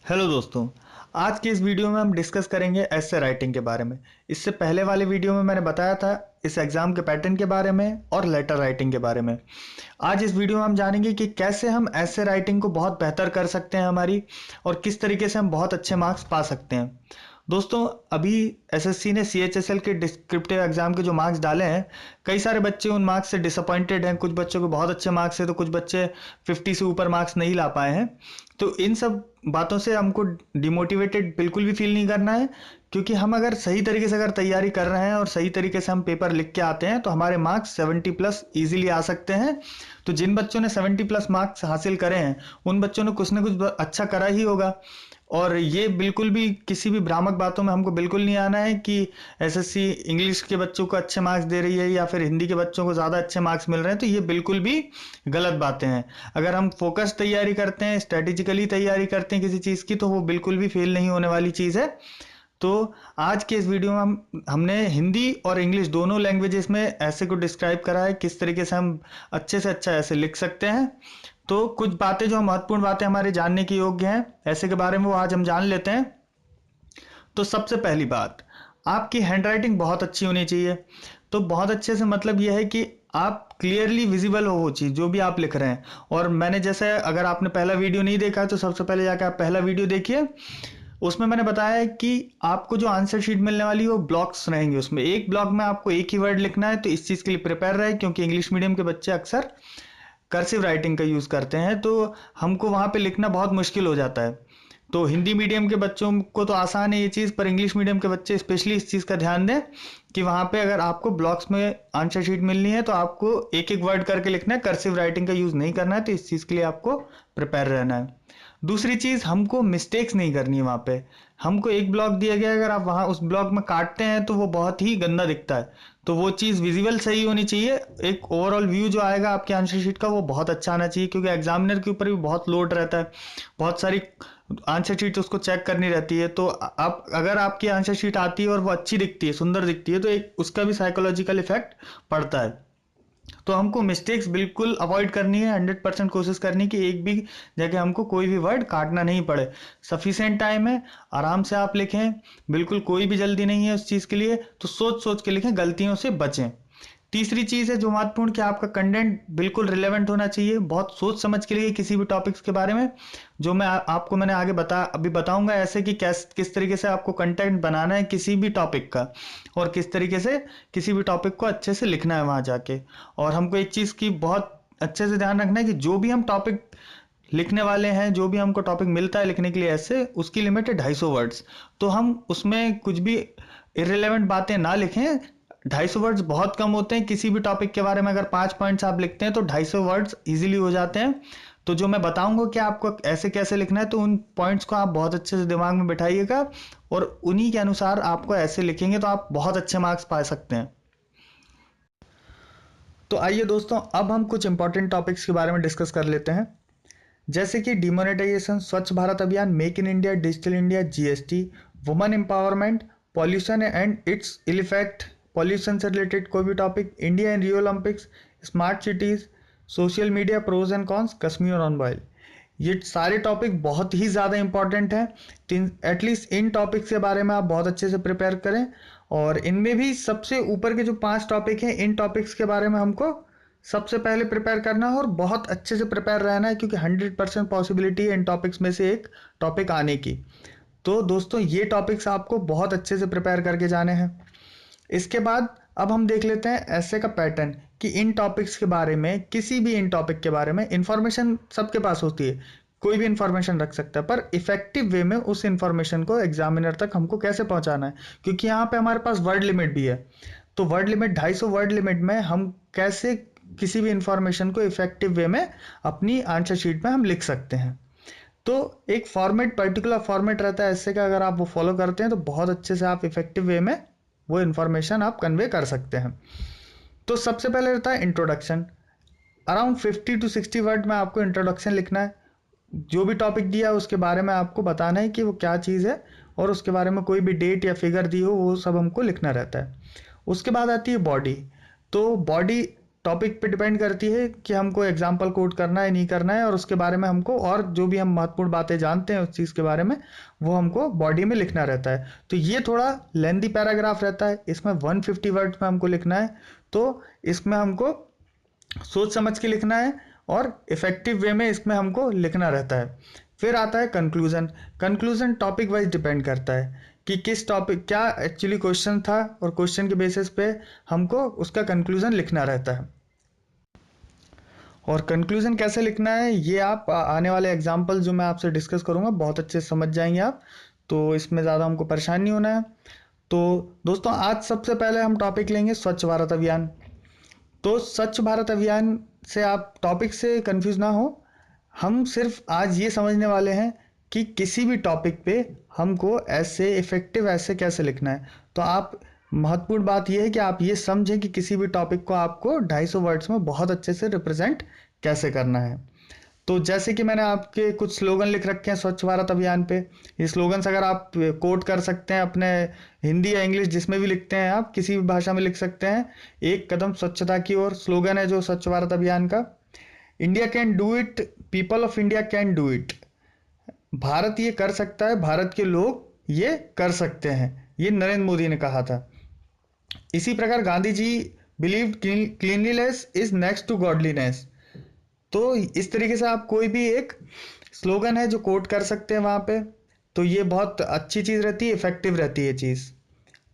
Hello दोस्तों। आज के इस वीडियो में हम डिस्कस करेंगे एसे राइटिंग के बारे में। इससे पहले वाले वीडियो में मैंने बताया था इस एग्ज़ाम के पैटर्न के बारे में और लेटर राइटिंग के बारे में। आज इस वीडियो में हम जानेंगे कि कैसे हम एसे राइटिंग को बहुत बेहतर कर सकते हैं हमारी, और किस तरीके से हम बहुत अच्छे मार्क्स पा सकते हैं। दोस्तों, अभी एसएससी ने सीएचएसएल के डिस्क्रिप्टिव एग्जाम के जो मार्क्स डाले हैं, कई सारे बच्चे उन मार्क्स से डिसअपॉइंटेड हैं। कुछ बच्चों को बहुत अच्छे मार्क्स है तो कुछ बच्चे 50 से ऊपर मार्क्स नहीं ला पाए हैं। तो इन सब बातों से हमको डिमोटिवेटेड बिल्कुल भी फील नहीं करना है, क्योंकि हम अगर सही तरीके से अगर तैयारी कर रहे हैं और सही तरीके से हम पेपर लिख के आते हैं तो हमारे मार्क्स 70 प्लस ईजिली आ सकते हैं। तो जिन बच्चों ने 70 प्लस मार्क्स हासिल करे हैं उन बच्चों ने कुछ ना कुछ अच्छा करा ही होगा। और ये बिल्कुल भी किसी भी भ्रामक बातों में हमको बिल्कुल नहीं आना है कि एसएससी इंग्लिश के बच्चों को अच्छे मार्क्स दे रही है या फिर हिंदी के बच्चों को ज़्यादा अच्छे मार्क्स मिल रहे हैं। तो ये बिल्कुल भी गलत बातें हैं। अगर हम फोकस तैयारी करते हैं, स्ट्रेटेजिकली तैयारी करते हैं किसी चीज़ की, तो वो बिल्कुल भी फेल नहीं होने वाली चीज़ है। तो आज के इस वीडियो में हमने हिंदी और इंग्लिश दोनों लैंग्वेजेस में ऐसे को डिस्क्राइब करा है, किस तरीके से हम अच्छे से अच्छा ऐसे लिख सकते हैं। तो कुछ बातें जो महत्वपूर्ण बातें हमारे जानने की योग्य हैं ऐसे के बारे में, वो आज हम जान लेते हैं। तो सबसे पहली बात, आपकी हैंडराइटिंग बहुत अच्छी होनी चाहिए। तो बहुत अच्छे से मतलब यह है कि आप क्लियरली विजिबल हो वो चीज़ जो भी आप लिख रहे हैं। और मैंने जैसे, अगर आपने पहला वीडियो नहीं देखा है तो सबसे पहले जाकर आप पहला वीडियो देखिए। उसमें मैंने बताया है कि आपको जो आंसर शीट मिलने वाली है वो ब्लॉक्स रहेंगे। उसमें एक ब्लॉक में आपको एक ही वर्ड लिखना है। तो इस चीज़ के लिए प्रिपेयर रहे, क्योंकि इंग्लिश मीडियम के बच्चे अक्सर कर्सिव राइटिंग का यूज़ करते हैं, तो हमको वहाँ पे लिखना बहुत मुश्किल हो जाता है। तो हिंदी मीडियम के बच्चों को तो आसान है ये चीज़, पर इंग्लिश मीडियम के बच्चे स्पेशली इस चीज़ का ध्यान दें कि वहाँ पे अगर आपको ब्लॉक्स में आंसर शीट मिलनी है तो आपको एक एक वर्ड करके लिखना है, कर्सिव राइटिंग का यूज़ नहीं करना है। तो इस चीज़ के लिए आपको प्रिपेयर रहना है। दूसरी चीज़, हमको मिस्टेक्स नहीं करनी है वहाँ पे। हमको एक ब्लॉक दिया गया है, अगर आप वहाँ उस ब्लॉक में काटते हैं तो वो बहुत ही गंदा दिखता है। तो वो चीज़ विजिबल सही होनी चाहिए। एक ओवरऑल व्यू जो आएगा आपके आंसर शीट का वो बहुत अच्छा आना चाहिए, क्योंकि एग्जामिनर के ऊपर भी बहुत लोड रहता है। बहुत सारी आंसर शीट उसको चेक करनी रहती है। तो आप, अगर आपकी आंसर शीट आती है और वो अच्छी दिखती है, सुंदर दिखती है, तो एक उसका भी साइकोलॉजिकल इफेक्ट पड़ता है। तो हमको मिस्टेक्स बिल्कुल अवॉइड करनी है। 100% कोशिश करनी कि एक भी जगह हमको कोई भी वर्ड काटना नहीं पड़े। सफिशिएंट टाइम है, आराम से आप लिखें। बिल्कुल कोई भी जल्दी नहीं है उस चीज़ के लिए। तो सोच सोच के लिखें, गलतियों से बचें। तीसरी चीज़ है जो महत्वपूर्ण, कि आपका कंटेंट बिल्कुल रिलेवेंट होना चाहिए। बहुत सोच समझ के लिए किसी भी टॉपिक्स के बारे में, जो मैं आपको मैंने आगे अभी बताऊंगा ऐसे कि किस तरीके से आपको कंटेंट बनाना है किसी भी टॉपिक का, और किस तरीके से किसी भी टॉपिक को अच्छे से लिखना है वहाँ जाके। और हमको एक चीज़ की बहुत अच्छे से ध्यान रखना है कि जो भी हम टॉपिक लिखने वाले हैं, जो भी हमको टॉपिक मिलता है लिखने के लिए ऐसे, उसकी लिमिट है 250 वर्ड्स। तो हम उसमें कुछ भी इरेलीवेंट बातें ना लिखें। 250 वर्ड्स बहुत कम होते हैं। किसी भी टॉपिक के बारे में अगर 5 पॉइंट्स आप लिखते हैं तो 250 वर्ड्स इजीली हो जाते हैं। तो जो मैं बताऊंगा कि आपको ऐसे कैसे लिखना है, तो उन पॉइंट्स को आप बहुत अच्छे से दिमाग में बिठाइएगा, और उन्हीं के अनुसार आपको ऐसे लिखेंगे तो आप बहुत अच्छे मार्क्स पा सकते हैं। तो आइए दोस्तों, अब हम कुछ इंपॉर्टेंट टॉपिक्स के बारे में डिस्कस कर लेते हैं, जैसे कि demonetisation, Swachh Bharat Abhiyan, make in India, digital India, GST, women empowerment, pollution and its ill effect, pollution से रिलेटेड कोई भी topic, India in Rio Olympics, smart cities, social media pros and cons, Kashmir on boil. ये सारे टॉपिक बहुत ही ज़्यादा important हैं। At least in topics के बारे में आप बहुत अच्छे से प्रिपेयर करें। और इनमें भी सबसे ऊपर के जो 5 टॉपिक हैं, इन टॉपिक्स के बारे में हमको सबसे पहले प्रिपेयर करना है और बहुत अच्छे से प्रिपेयर रहना है, क्योंकि 100% पॉसिबिलिटी है इन टॉपिक्स में से एक टॉपिक आने की। तो दोस्तों, ये टॉपिक्स आपको बहुत अच्छे से प्रिपेयर करके जाने हैं। इसके बाद अब हम देख लेते हैं ऐसे का पैटर्न, कि इन टॉपिक्स के बारे में, किसी भी इन टॉपिक के बारे में इंफॉर्मेशन सबके पास होती है, कोई भी इंफॉर्मेशन रख सकता है, पर इफेक्टिव वे में उस इंफॉर्मेशन को एग्जामिनर तक हमको कैसे पहुंचाना है, क्योंकि यहाँ पे हमारे पास वर्ड लिमिट भी है। तो वर्ड लिमिट 250 वर्ड लिमिट में हम कैसे किसी भी इंफॉर्मेशन को इफेक्टिव वे में अपनी आंसर शीट में हम लिख सकते हैं। तो एक फॉर्मेट, पर्टिकुलर फॉर्मेट रहता है ऐसे का, अगर आप वो फॉलो करते हैं तो बहुत अच्छे से आप इफेक्टिव वे में वो इन्फॉर्मेशन आप कन्वे कर सकते हैं। तो सबसे पहले रहता है इंट्रोडक्शन। अराउंड 50 to 60 वर्ड में आपको इंट्रोडक्शन लिखना है। जो भी टॉपिक दिया है उसके बारे में आपको बताना है कि वो क्या चीज़ है, और उसके बारे में कोई भी डेट या फिगर दी हो वो सब हमको लिखना रहता है। उसके बाद आती है बॉडी। तो बॉडी टॉपिक पे डिपेंड करती है कि हमको एग्जाम्पल कोट करना है नहीं करना है, और उसके बारे में हमको और जो भी हम महत्वपूर्ण बातें जानते हैं उस चीज़ के बारे में वो हमको बॉडी में लिखना रहता है। तो ये थोड़ा लेंदी पैराग्राफ रहता है, इसमें 150 वर्ड्स में हमको लिखना है। तो इसमें हमको सोच समझ के लिखना है और इफेक्टिव वे में इसमें हमको लिखना रहता है। फिर आता है conclusion. Conclusion topic wise depend करता है कि किस टॉपिक क्या एक्चुअली क्वेश्चन था, और क्वेश्चन के बेसिस पे हमको उसका कंक्लूजन लिखना रहता है। और कंक्लूजन कैसे लिखना है ये आप आने वाले एग्जाम्पल जो मैं आपसे डिस्कस करूंगा बहुत अच्छे से समझ जाएंगे आप, तो इसमें ज़्यादा हमको परेशान नहीं होना है। तो दोस्तों आज सबसे पहले हम टॉपिक लेंगे स्वच्छ भारत अभियान। तो स्वच्छ भारत अभियान से आप टॉपिक से कंफ्यूज ना हो, हम सिर्फ आज ये समझने वाले हैं कि किसी भी टॉपिक पे हमको ऐसे इफेक्टिव ऐसे कैसे लिखना है। तो आप महत्वपूर्ण बात यह है कि आप ये समझें कि किसी भी टॉपिक को आपको 250 वर्ड्स में बहुत अच्छे से रिप्रेजेंट कैसे करना है। तो जैसे कि मैंने आपके कुछ स्लोगन लिख रखे हैं स्वच्छ भारत अभियान पे, ये स्लोगन्स अगर आप कोट कर सकते हैं अपने हिंदी या इंग्लिश जिसमें भी लिखते हैं, आप किसी भी भाषा में लिख सकते हैं। एक कदम स्वच्छता की ओर स्लोगन है जो स्वच्छ भारत अभियान का। India can do it, people of India can do it. Bharat ये कर सकता है, भारत के लोग ये कर सकते हैं, ये नरेंद्र मोदी ने कहा था। इसी प्रकार Gandhi ji believe cleanliness is next to godliness. तो इस तरीके से आप कोई भी एक स्लोगन है जो कोट कर सकते हैं वहां पे, तो ये बहुत अच्छी चीज रहती है, इफेक्टिव रहती है चीज।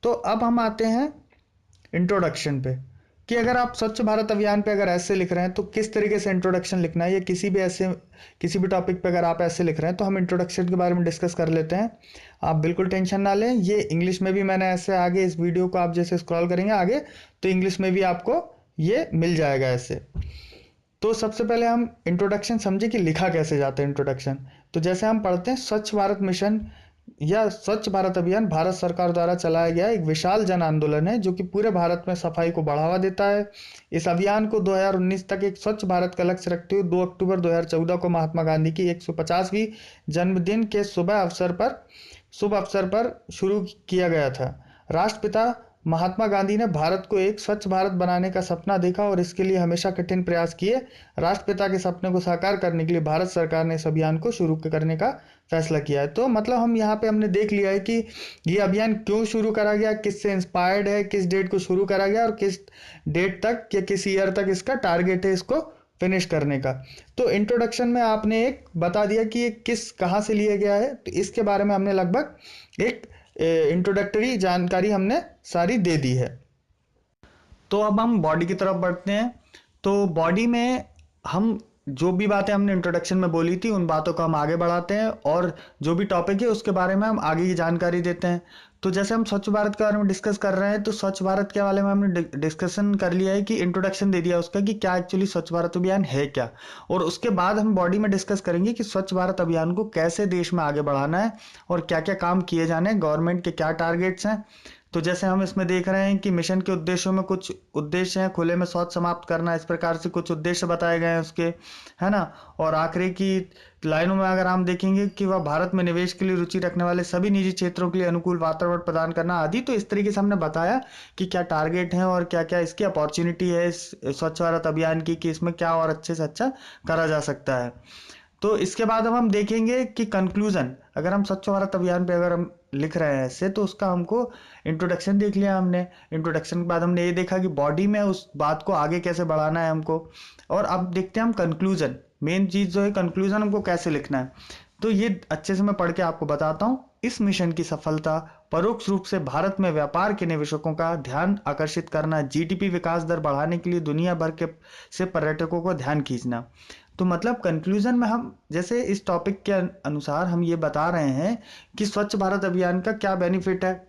तो अब हम आते हैं इंट्रोडक्शन पे कि अगर आप स्वच्छ भारत अभियान पे अगर ऐसे लिख रहे हैं तो किस तरीके से इंट्रोडक्शन लिखना है, या किसी भी टॉपिक पे अगर आप ऐसे लिख रहे हैं तो हम इंट्रोडक्शन के बारे में डिस्कस कर लेते हैं। आप बिल्कुल टेंशन ना लें, ये इंग्लिश में भी मैंने ऐसे आगे इस वीडियो को आप जैसे स्क्रॉल करेंगे आगे तो इंग्लिश में भी आपको ये मिल जाएगा ऐसे। तो सबसे पहले हम इंट्रोडक्शन समझे कि लिखा कैसे जाता है इंट्रोडक्शन। तो जैसे हम पढ़ते हैं स्वच्छ भारत मिशन या स्वच्छ भारत अभियान भारत सरकार द्वारा चलाया गया एक विशाल जन आंदोलन है जो कि पूरे भारत में सफाई को बढ़ावा देता है। इस अभियान को 2019 तक एक स्वच्छ भारत का लक्ष्य रखते हुए 2 अक्टूबर 2014 को महात्मा गांधी की 150वीं जन्मदिन के शुभ अवसर पर शुरू किया गया था। राष्ट्रपिता महात्मा गांधी ने भारत को एक स्वच्छ भारत बनाने का सपना देखा और इसके लिए हमेशा कठिन प्रयास किए। राष्ट्रपिता के सपने को साकार करने के लिए भारत सरकार ने इस अभियान को शुरू करने का फैसला किया है। तो मतलब हम यहाँ पे हमने देख लिया है कि ये अभियान क्यों शुरू करा गया, किससे इंस्पायर्ड है, किस डेट को शुरू करा गया और किस डेट तक या किस ईयर तक इसका टारगेट है इसको फिनिश करने का। तो इंट्रोडक्शन में आपने एक बता दिया कि ये कहाँ से लिया गया है, तो इसके बारे में हमने लगभग एक इंट्रोडक्टरी जानकारी हमने सारी दे दी है। तो अब हम बॉडी की तरफ बढ़ते हैं। तो बॉडी में हम जो भी बातें हमने इंट्रोडक्शन में बोली थी उन बातों को हम आगे बढ़ाते हैं और जो भी टॉपिक है उसके बारे में हम आगे की जानकारी देते हैं। तो जैसे हम स्वच्छ भारत के बारे में डिस्कस कर रहे हैं, तो स्वच्छ भारत के बारे में हमने डिस्कशन कर लिया है कि इंट्रोडक्शन दे दिया उसका कि क्या एक्चुअली स्वच्छ भारत अभियान है क्या, और उसके बाद हम बॉडी में डिस्कस करेंगे कि स्वच्छ भारत अभियान को कैसे देश में आगे बढ़ाना है और क्या क्या काम किए जाने हैं, गवर्नमेंट के क्या टारगेट्स हैं। तो जैसे हम इसमें देख रहे हैं कि मिशन के उद्देश्यों में कुछ उद्देश्य हैं, खुले में शौच समाप्त करना, इस प्रकार से कुछ उद्देश्य बताए गए हैं उसके, है ना। और आखिरी की लाइनों में अगर हम देखेंगे कि वह भारत में निवेश के लिए रुचि रखने वाले सभी निजी क्षेत्रों के लिए अनुकूल वातावरण प्रदान करना आदि। तो इस तरीके से हमने बताया कि क्या टारगेट हैं और क्या क्या इसकी अपॉर्चुनिटी है इस स्वच्छ भारत अभियान की, कि इसमें क्या और अच्छे से अच्छा करा जा सकता है। तो इसके बाद अब हम देखेंगे कि कंक्लूजन, अगर हम स्वच्छ भारत अभियान पे अगर हम लिख रहे हैं ऐसे, तो उसका हमको इंट्रोडक्शन देख लिया हमने। इंट्रोडक्शन के बाद हमने ये देखा कि बॉडी में उस बात को आगे कैसे बढ़ाना है हमको, और अब देखते हैं हम कंक्लूजन। मेन चीज जो है कंक्लूजन हमको कैसे लिखना है, तो ये अच्छे से मैं पढ़ के आपको बताता हूँ। इस मिशन की सफलता परोक्ष रूप से भारत में व्यापार के निवेशकों का ध्यान आकर्षित करना, जीडीपी विकास दर बढ़ाने के लिए दुनिया भर के से पर्यटकों को ध्यान खींचना। तो मतलब कंक्लूजन में हम जैसे इस टॉपिक के अनुसार हम ये बता रहे हैं कि स्वच्छ भारत अभियान का क्या बेनिफिट है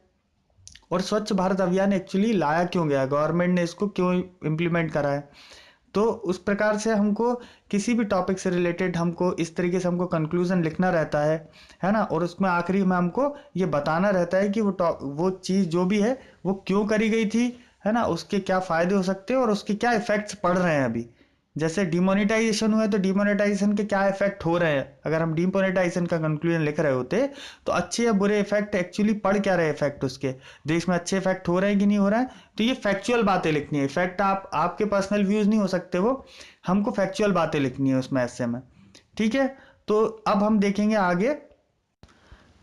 और स्वच्छ भारत अभियान एक्चुअली लाया क्यों गया, गवर्नमेंट ने इसको क्यों इम्प्लीमेंट करा है। तो उस प्रकार से हमको किसी भी टॉपिक से रिलेटेड हमको इस तरीके से हमको कंक्लूजन लिखना रहता है ना। और उसमें आखिरी में हमको ये बताना रहता है कि वो चीज़ जो भी है वो क्यों करी गई थी, है ना, उसके क्या फ़ायदे हो सकते हैं और उसके क्या इफ़ेक्ट्स पड़ रहे हैं अभी, जैसे डिमोनेटाइजेशन हुआ है तो डिमोनेटाइजेशन के क्या इफेक्ट हो रहे हैं, अगर हम डिमोनेटाइजेशन का कंक्लूजन लिख रहे होते तो अच्छे या बुरे इफेक्ट एक्चुअली पड़ क्या रहे इफेक्ट उसके, देश में अच्छे इफेक्ट हो रहे हैं कि नहीं हो रहा है। तो ये फैक्चुअल बातें लिखनी है, इफेक्ट आपके पर्सनल व्यूज नहीं हो सकते वो, हमको फैक्चुअल बातें लिखनी है उसमें ऐसे में। ठीक है, तो अब हम देखेंगे आगे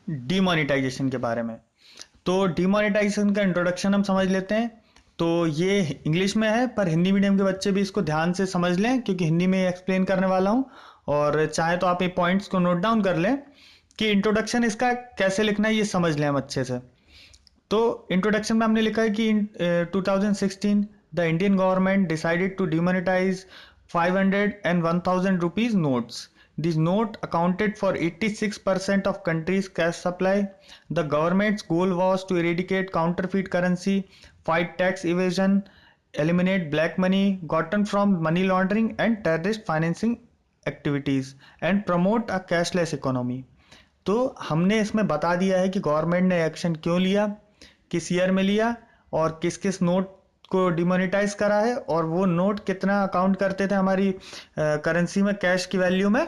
डिमोनेटाइजेशन के बारे में। तो डिमोनेटाइजेशन का इंट्रोडक्शन हम समझ लेते हैं। तो ये इंग्लिश में है पर हिंदी मीडियम के बच्चे भी इसको ध्यान से समझ लें, क्योंकि हिंदी में एक्सप्लेन करने वाला हूँ। और चाहे तो आप ये पॉइंट्स को नोट डाउन कर लें कि इंट्रोडक्शन इसका कैसे लिखना है, ये समझ लें हम अच्छे से। तो इंट्रोडक्शन में हमने लिखा है कि in 2016 the Indian government decided to demonetize 500 and 1000 rupees notes. These note accounted for 86% of country's cash supply. The government's goal was to eradicate counterfeit currency, fight tax evasion, eliminate black money gotten from money laundering and terrorist financing activities, and promote a cashless economy. तो हमने इसमें बता दिया है कि government ने action क्यों लिया, किस ईयर में लिया, और किस किस नोट को डिमोनेटाइज करा है, और वो नोट कितना अकाउंट करते थे हमारी करेंसी में, कैश की वैल्यू में।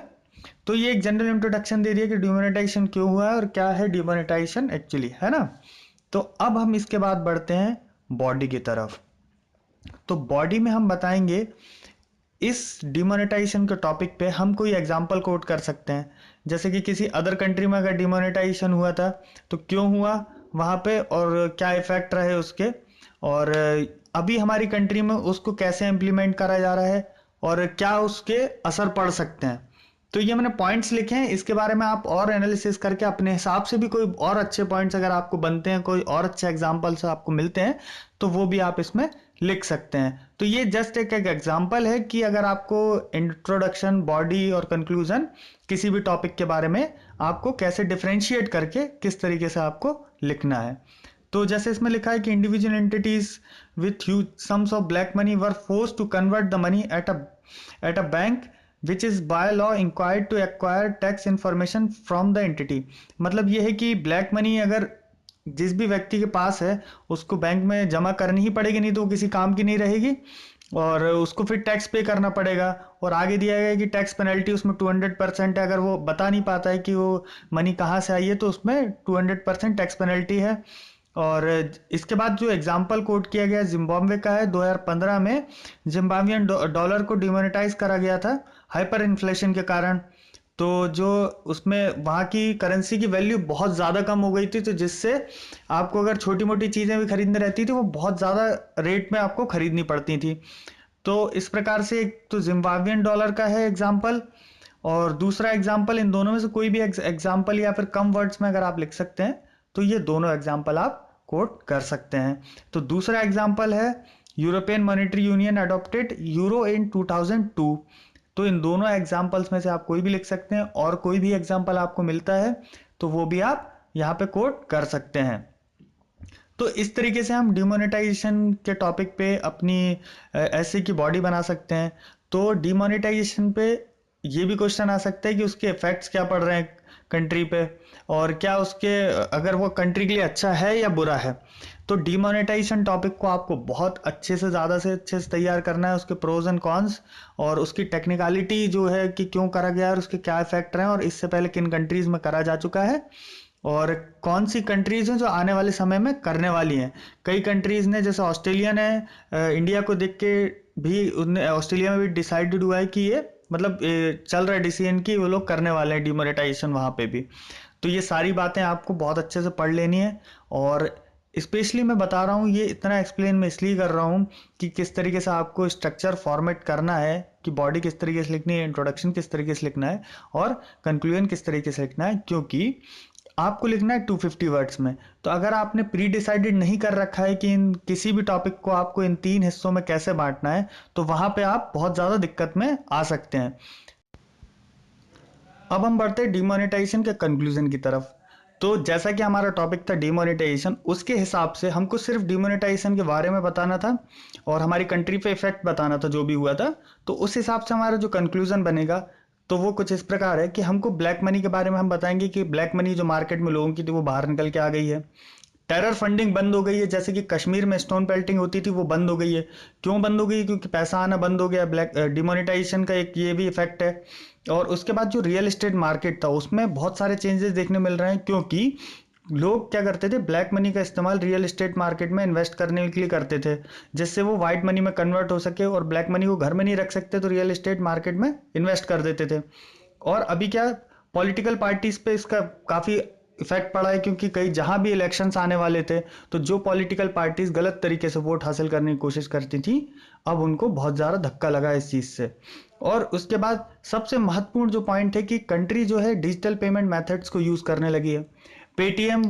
तो ये एक जनरल इंट्रोडक्शन दे दिया कि डिमोनेटाइजेशन क्यों हुआ है और क्या है डिमोनेटाइजेशन एक्चुअली, है ना। तो अब हम इसके बाद बढ़ते हैं बॉडी की तरफ। तो बॉडी में हम बताएंगे इस डिमोनेटाइजेशन के टॉपिक पे हम कोई एग्जांपल कोट कर सकते हैं, जैसे कि किसी अदर कंट्री में अगर डिमोनेटाइजेशन हुआ था तो क्यों हुआ वहाँ पे और क्या इफेक्ट रहे उसके, और अभी हमारी कंट्री में उसको कैसे इम्प्लीमेंट करा जा रहा है और क्या उसके असर पड़ सकते हैं। तो ये मैंने पॉइंट्स लिखे हैं, इसके बारे में आप और एनालिसिस करके अपने हिसाब से भी कोई और अच्छे पॉइंट्स अगर आपको बनते हैं, कोई और अच्छे एग्जांपल्स आपको मिलते हैं तो वो भी आप इसमें लिख सकते हैं। तो ये जस्ट एक एग्जांपल है कि अगर आपको इंट्रोडक्शन, बॉडी और कंक्लूजन किसी भी टॉपिक के बारे में आपको कैसे डिफरेंशिएट करके किस तरीके से आपको लिखना है। तो जैसे इसमें लिखा है कि individual entities with huge sums of black money were forced to convert the money at a bank which is by law inquired to acquire tax information from the entity. मतलब ये है कि ब्लैक मनी अगर जिस भी व्यक्ति के पास है उसको बैंक में जमा करनी ही पड़ेगी, नहीं तो वो किसी काम की नहीं रहेगी, और उसको फिर टैक्स पे करना पड़ेगा। और आगे दिया गया है कि टैक्स पेनल्टी उसमें 200% है, अगर वो बता नहीं पाता है कि वो मनी कहाँ से आई है तो उसमें 200% टैक्स पेनल्टी है। और इसके बाद जो एग्जाम्पल कोट किया गया जिम्बाब्वे का है, 2015 में जिम्बाब्वियन डॉलर को डिमोनेटाइज करा गया था हाइपर इन्फ्लेशन के कारण। तो जो उसमें वहाँ की करेंसी की वैल्यू बहुत ज़्यादा कम हो गई थी, तो जिससे आपको अगर छोटी मोटी चीज़ें भी खरीदनी रहती थी वो बहुत ज़्यादा रेट में आपको खरीदनी पड़ती थी। तो इस प्रकार से एक तो जिम्बाब्वियन डॉलर का है एग्जाम्पल, और दूसरा एग्जाम्पल इन दोनों में से कोई भी एग्जाम्पल या फिर कम वर्ड्स में अगर आप लिख सकते हैं तो ये दोनों एग्जाम्पल आप कोट कर सकते हैं। तो दूसरा एग्जाम्पल है European monetary union adopted euro in 2002। तो इन दोनों एग्जाम्पल्स में से आप कोई भी लिख सकते हैं, और कोई भी एग्जाम्पल आपको मिलता है तो वो भी आप यहाँ पे कोट कर सकते हैं। तो इस तरीके से हम डिमोनेटाइजेशन के टॉपिक पे अपनी ऐसे की बॉडी बना सकते हैं। तो डिमोनेटाइजेशन पे ये भी क्वेश्चन आ सकता है कि उसके इफेक्ट्स क्या पड़ रहे हैं कंट्री पे, और क्या उसके अगर वो कंट्री के लिए अच्छा है या बुरा है। तो डिमोनेटाइजेशन टॉपिक को आपको बहुत अच्छे से ज़्यादा से अच्छे से तैयार करना है, उसके प्रोज एंड कॉन्स और उसकी टेक्निकलिटी जो है कि क्यों करा गया और उसके क्या इफेक्ट रहे, और इससे पहले किन कंट्रीज में करा जा चुका है और कौन सी कंट्रीज हैं जो आने वाले समय में करने वाली हैं। कई कंट्रीज ने, जैसे ऑस्ट्रेलिया ने इंडिया को देख के भी, उनने ऑस्ट्रेलिया में भी डिसाइडेड हुआ है कि ये मतलब चल रहा है डिसीजन कि वो लोग करने वाले हैं डिमोनेटाइजेशन वहाँ पे भी। तो ये सारी बातें आपको बहुत अच्छे से पढ़ लेनी है, और स्पेशली मैं बता रहा हूँ ये इतना एक्सप्लेन मैं इसलिए कर रहा हूँ कि किस तरीके से आपको स्ट्रक्चर फॉर्मेट करना है, कि बॉडी किस तरीके से लिखनी है, इंट्रोडक्शन किस तरीके से लिखना है, और कंक्लूजन किस तरीके से लिखना है, क्योंकि आपको लिखना है 250 वर्ड्स में। तो अगर आपने प्री डिसाइडेड नहीं कर रखा है कि इन किसी भी टॉपिक को आपको इन 3 हिस्सों में कैसे बांटना है, तो वहां पे आप बहुत ज़्यादा दिक्कत में आ सकते हैं। अब हम बढ़ते हैं डिमोनेटाइजेशन के कंक्लूजन की तरफ। तो जैसा कि हमारा टॉपिक था डिमोनेटाइजेशन, उसके हिसाब से हमको सिर्फ डिमोनेटाइजेशन के बारे में बताना था और हमारी कंट्री पे इफेक्ट बताना था जो भी हुआ था। तो उस हिसाब से हमारा जो कंक्लूजन बनेगा तो वो कुछ इस प्रकार है कि हमको ब्लैक मनी के बारे में हम बताएंगे कि ब्लैक मनी जो मार्केट में लोगों की थी वो बाहर निकल के आ गई है। टेरर फंडिंग बंद हो गई है, जैसे कि कश्मीर में स्टोन पेल्टिंग होती थी वो बंद हो गई है। क्यों बंद हो गई? क्योंकि पैसा आना बंद हो गया। ब्लैक डिमोनेटाइजेशन का एक ये भी इफेक्ट है। और उसके बाद जो रियल एस्टेट मार्केट था उसमें बहुत सारे चेंजेस देखने मिल रहे हैं, क्योंकि लोग क्या करते थे, ब्लैक मनी का इस्तेमाल रियल एस्टेट मार्केट में इन्वेस्ट करने के लिए करते थे, जिससे वो वाइट मनी में कन्वर्ट हो सके, और ब्लैक मनी को घर में नहीं रख सकते तो रियल एस्टेट मार्केट में इन्वेस्ट कर देते थे। और अभी क्या, पॉलिटिकल पार्टीज पे इसका काफ़ी इफेक्ट पड़ा है, क्योंकि कई जहां भी इलेक्शंस आने वाले थे तो जो पॉलिटिकल पार्टीज गलत तरीके से वोट हासिल करने की कोशिश करती थी, अब उनको बहुत ज़्यादा धक्का लगा इस चीज़ से। और उसके बाद सबसे महत्वपूर्ण जो पॉइंट है कि कंट्री जो है डिजिटल पेमेंट मेथड्स को यूज़ करने लगी है। पेटीएम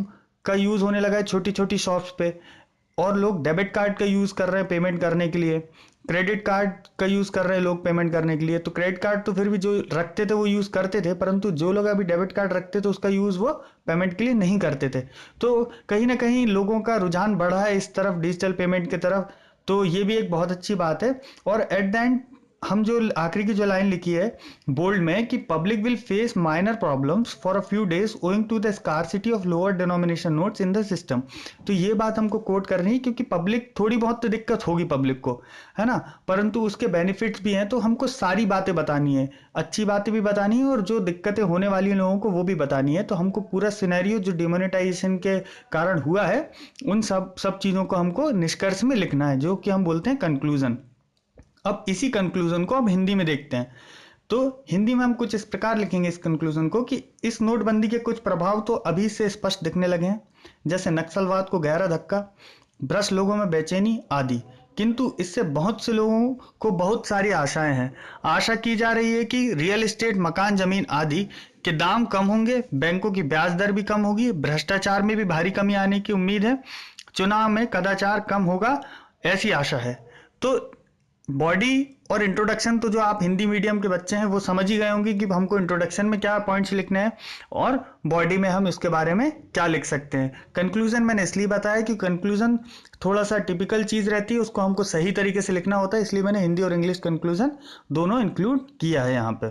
का यूज़ होने लगा है छोटी छोटी शॉप्स पे, और लोग डेबिट कार्ड का यूज़ कर रहे हैं पेमेंट करने के लिए, क्रेडिट कार्ड का यूज़ कर रहे हैं लोग पेमेंट करने के लिए। तो क्रेडिट कार्ड तो फिर भी जो रखते थे वो यूज़ करते थे, परंतु जो लोग अभी डेबिट कार्ड रखते थे उसका यूज़ वो पेमेंट के लिए नहीं करते थे। तो कहीं ना कहीं लोगों का रुझान बढ़ा है इस तरफ, डिजिटल पेमेंट की तरफ। तो ये भी एक बहुत अच्छी बात है। और एट द एंड हम जो आखिरी की जो लाइन लिखी है बोल्ड में कि public will face minor problems for a few days owing to the scarcity of lower denomination notes in the system. तो ये बात हमको कोट करनी है, क्योंकि पब्लिक थोड़ी बहुत तो दिक्कत होगी पब्लिक को, है ना, परंतु उसके बेनिफिट्स भी हैं। तो हमको सारी बातें बतानी है, अच्छी बातें भी बतानी है और जो दिक्कतें होने वाली हैं लोगों को वो भी बतानी है। तो हमको पूरा सिनेरियो जो डिमोनेटाइजेशन के कारण हुआ है उन सब सब चीज़ों को हमको निष्कर्ष में लिखना है, जो कि हम बोलते हैं कंक्लूजन। अब इसी कंक्लूजन को अब हिंदी में देखते हैं। तो हिंदी में हम कुछ इस प्रकार लिखेंगे इस कंक्लूजन को कि इस नोटबंदी के कुछ प्रभाव तो अभी से स्पष्ट दिखने लगे हैं, जैसे नक्सलवाद को गहरा धक्का, भ्रष्ट लोगों में बेचैनी आदि। किंतु इससे बहुत से लोगों को बहुत सारी आशाएं हैं। आशा की जा रही है कि रियल एस्टेट, मकान, जमीन आदि के दाम कम होंगे, बैंकों की ब्याज दर भी कम होगी, भ्रष्टाचार में भी भारी कमी आने की उम्मीद है, चुनाव में कदाचार कम होगा, ऐसी आशा है। तो बॉडी और इंट्रोडक्शन तो जो आप हिंदी मीडियम के बच्चे हैं वो समझ ही गए होंगे कि हमको इंट्रोडक्शन में क्या पॉइंट्स लिखने हैं और बॉडी में हम इसके बारे में क्या लिख सकते हैं। कंक्लूजन मैंने इसलिए बताया कि कंक्लूजन थोड़ा सा टिपिकल चीज़ रहती है, उसको हमको सही तरीके से लिखना होता है, इसलिए मैंने हिंदी और इंग्लिश कंक्लूजन दोनों इंक्लूड किया है यहाँ पे।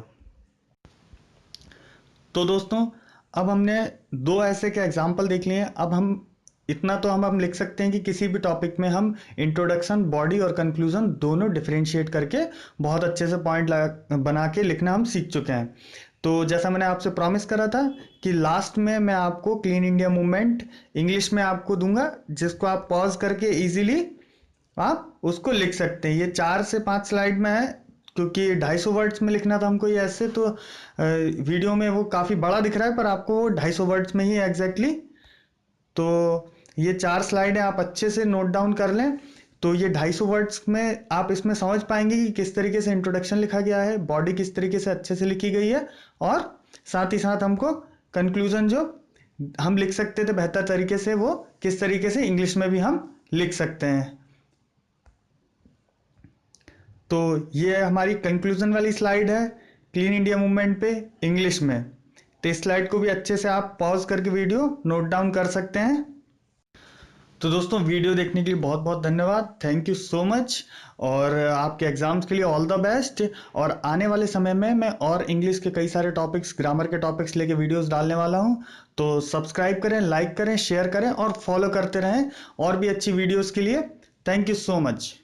तो दोस्तों, अब हमने दो ऐसे के एग्जाम्पल देख लिए हैं। अब हम इतना तो हम लिख सकते हैं कि किसी भी टॉपिक में हम इंट्रोडक्शन, बॉडी और कंक्लूजन दोनों डिफरेंशिएट करके बहुत अच्छे से पॉइंट बना के लिखना हम सीख चुके हैं। तो जैसा मैंने आपसे प्रॉमिस करा था कि लास्ट में मैं आपको क्लीन इंडिया मूवमेंट इंग्लिश में आपको दूंगा, जिसको आप पॉज करके इजीली आप उसको लिख सकते हैं। ये 4 से 5 स्लाइड में है, क्योंकि 250 वर्ड्स में लिखना था हमको ये ऐसे, तो वीडियो में वो काफ़ी बड़ा दिख रहा है पर आपको 250 वर्ड्स में ही एग्जैक्टली। तो ये 4 स्लाइड है, आप अच्छे से नोट डाउन कर लें। तो ये 250 वर्ड्स में आप इसमें समझ पाएंगे कि किस तरीके से इंट्रोडक्शन लिखा गया है, बॉडी किस तरीके से अच्छे से लिखी गई है, और साथ ही साथ हमको कंक्लूजन जो हम लिख सकते थे बेहतर तरीके से वो किस तरीके से इंग्लिश में भी हम लिख सकते हैं। तो ये हमारी कंक्लूजन वाली स्लाइड है क्लीन इंडिया मूवमेंट पे इंग्लिश में। तो इस स्लाइड को भी अच्छे से आप पॉज करके वीडियो नोट डाउन कर सकते हैं। तो दोस्तों, वीडियो देखने के लिए बहुत बहुत धन्यवाद, थैंक यू सो मच, और आपके एग्जाम्स के लिए ऑल द बेस्ट। और आने वाले समय में मैं और इंग्लिश के कई सारे टॉपिक्स, ग्रामर के टॉपिक्स लेके वीडियोस डालने वाला हूं। तो सब्सक्राइब करें, लाइक करें, शेयर करें और फॉलो करते रहें और भी अच्छी वीडियोस के लिए। Thank you so much.